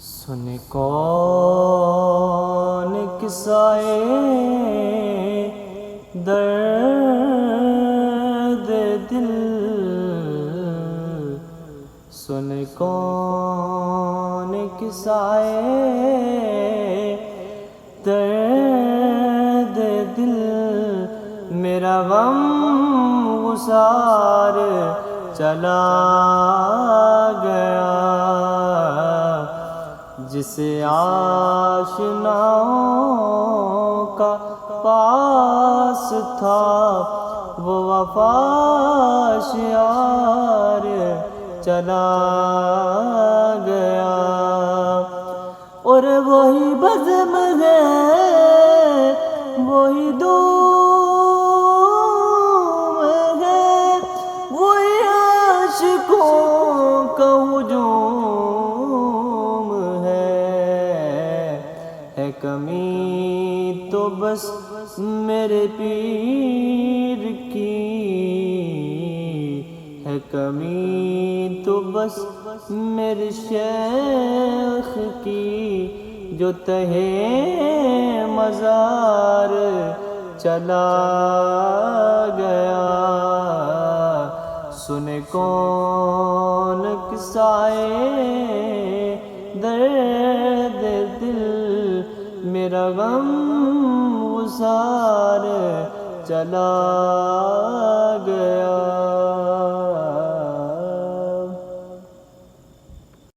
سن کون قصائے درد دل، سن کون قصائے درد دل، میرا غم گسار چلا گیا، جسے آشناؤں کا پاس تھا وہ وفا شیار چلا گیا، اور وہی بزم ہے وہی دوم ہے، وہی عاشقوں کا ہجوم ہے کمی تو بس میرے پیر کی، ہے کمی تو بس میرے شیخ کی، جو تہے مزار چلا گیا، سن کون قصائے درد دل، میرا غم گسار چلا گیا۔